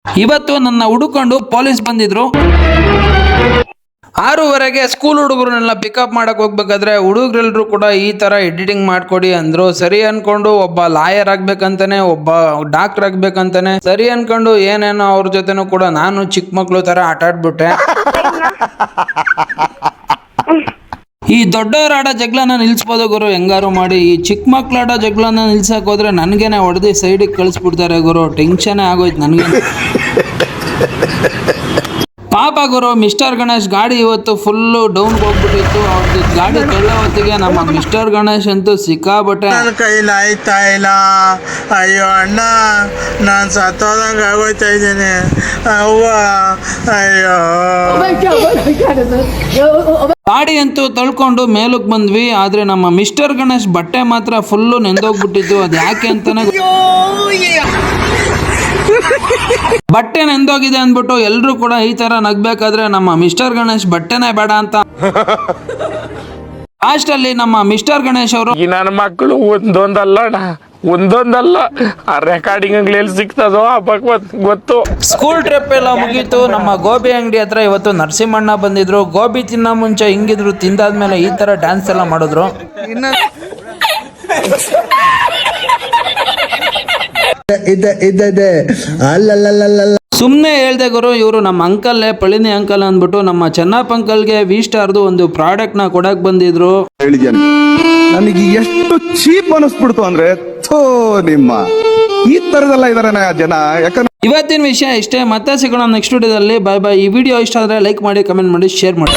ಇವತ್ತು ನನ್ನ ಹುಡುಕೊಂಡು ಪೊಲೀಸ್ ಬಂದಿದ್ರು. 6:30ಗೆ ಸ್ಕೂಲ್ ಹುಡುಗರನ್ನೆಲ್ಲ ಪಿಕಪ್ ಮಾಡಕ್ ಹೋಗ್ಬೇಕಾದ್ರೆ ಹುಡುಗರೆಲ್ಲರೂ ಕೂಡ ಈ ತರ ಎಡಿಟಿಂಗ್ ಮಾಡ್ಕೊಡಿ ಅಂದ್ರು. ಸರಿ ಅನ್ಕೊಂಡು ಒಬ್ಬ ಲಾಯರ್ ಆಗ್ಬೇಕಂತಾನೆ, ಒಬ್ಬ ಡಾಕ್ಟರ್ ಆಗ್ಬೇಕಂತಾನೆ, ಸರಿ ಅನ್ಕೊಂಡು ಏನೇನೋ ಅವ್ರ ಜೊತೆನೂ ಕೂಡ ನಾನು ಚಿಕ್ಕ ಮಕ್ಳು ತರ ಆಟ ಆಡ್ಬಿಟ್ಟೆ. ಈ ದೊಡ್ಡವರ ಆಡೋ ಜಗಳನ ನಿಲ್ಸ್ಬೋದು ಗುರು ಹೆಂಗಾರು ಮಾಡಿ. ಈ ಚಿಕ್ಕ ಮಕ್ಳು ಆಡೋ ಜಗಳನ ನಿಲ್ಸಕ್ ಹೋದ್ರೆ ನನ್ಗೇನೆ ಹೊಡೆದು ಸೈಡಿಗೆ ಕಳಿಸ್ಬಿಡ್ತಾರೆ ಗುರು. ಟೆನ್ಷನ್ ಆಗೋಯ್ತು ನನ್ಗೆ. ಪಾಪ ಗುರು, ಮಿಸ್ಟರ್ ಗಣೇಶ್ ಗಾಡಿ ಇವತ್ತು ಫುಲ್ಲು ಡೌನ್ ಹೋಗ್ಬಿಟ್ಟಿತ್ತು. ಅವ್ರದ್ದು ಗಾಡಿ ತೊಳ್ಳೋ ಹೊತ್ತಿಗೆ ನಮ್ಮ ಮಿಸ್ಟರ್ ಗಣೇಶ್ ಅಂತೂ ಸಿಕ್ಕಾಬಟ್ಟೆ. ನನ್ನ ಕೈಲಿ ಆಯ್ತಾ ಇಲ್ಲ, ಅಯ್ಯೋ ಅಣ್ಣ ನಾನು ಸತ್ತೋದಂಗೆ ಆಗೋಯ್ತಾ ಇದ್ದೀನಿ, ಅವ್ವ ಅಯ್ಯೋ. ಗಾಡಿ ಅಂತೂ ತಳ್ಕೊಂಡು ಮೇಲಕ್ಕೆ ಬಂದ್ವಿ. ಆದ್ರೆ ನಮ್ಮ ಮಿಸ್ಟರ್ ಗಣೇಶ್ ಬಟ್ಟೆ ಮಾತ್ರ ಫುಲ್ಲು ನೆಂದೋಗ್ಬಿಟ್ಟಿತ್ತು. ಅದು ಯಾಕೆ ಅಂತಾನೆ ಬಟ್ಟೆ ನೆಂದೋಗಿದೆ ಅಂದ್ಬಿಟ್ಟು ಎಲ್ರು ಕೂಡ ಈ ತರ ನಗ್ಬೇಕಾದ್ರೆ ನಮ್ಮ ಮಿಸ್ಟರ್ ಗಣೇಶ್ ಬಟ್ಟೆನೇ ಬೇಡ ಅಂತ ಲಾಸ್ಟ್ ಅಲ್ಲಿ ನಮ್ಮ ಮಿಸ್ಟರ್ ಗಣೇಶ್ ಅವರು ನನ್ನ ಮಕ್ಕಳು ಒಂದೊಂದಲ್ಲ ಆ ರೆಕಾರ್ಡಿಂಗ್ ಎಲ್ಲಿ ಸಿಗ್ತದೋ ಆ ಭಗವತ್ ಗೊತ್ತು. ಸ್ಕೂಲ್ ಟ್ರಿಪ್ ಎಲ್ಲ ಮುಗೀತು. ನಮ್ಮ ಗೋಬಿ ಅಂಗಡಿ ಹತ್ರ ಇವತ್ತು ನರಸಿಂಹಣ್ಣ ಬಂದಿದ್ರು. ಗೋಬಿ ತಿನ್ನ ಮುಂಚೆ ಹಿಂಗಿದ್ರು, ತಿಂದಾದ್ಮೇಲೆ ಈ ತರ ಡ್ಯಾನ್ಸ್ ಎಲ್ಲ ಮಾಡಿದ್ರು. ಸುಮ್ನೆ ಹೇಳ್ದೆ ಗುರು, ಇವರು ನಮ್ಮ ಅಂಕಲ್ಲೇ ಪಳಿನಿ ಅಂಕಲ್ ಅಂದ್ಬಿಟ್ಟು ನಮ್ಮ ಚೆನ್ನಪ್ಪ ಅಂಕಲ್ಗೆ ವಿ ಸ್ಟಾರ್ದು ಒಂದು ಪ್ರಾಡಕ್ಟ್ ನ ಕೊಡಕ್ ಬಂದಿದ್ರು. ನನಗೆ ಎಷ್ಟು ಚೀಪ್ ಅನಿಸ್ಬಿಡ್ತು ಅಂದ್ರೆ, ನಿಮ್ಮ ಈ ತರದೆಲ್ಲ ಇದಾರೆ ಜನ. ಯಾಕಂದ್ರೆ ಇವತ್ತಿನ ವಿಷಯ ಇಷ್ಟೇ. ಮತ್ತೆ ಸಿಗೋಣ ನೆಕ್ಸ್ಟ್ ವಿಡಿಯೋದಲ್ಲಿ. ಬಾಯ್ ಬಾಯ್. ಈ ವಿಡಿಯೋ ಇಷ್ಟ ಆದ್ರೆ ಲೈಕ್ ಮಾಡಿ, ಕಮೆಂಟ್ ಮಾಡಿ, ಶೇರ್ ಮಾಡಿ.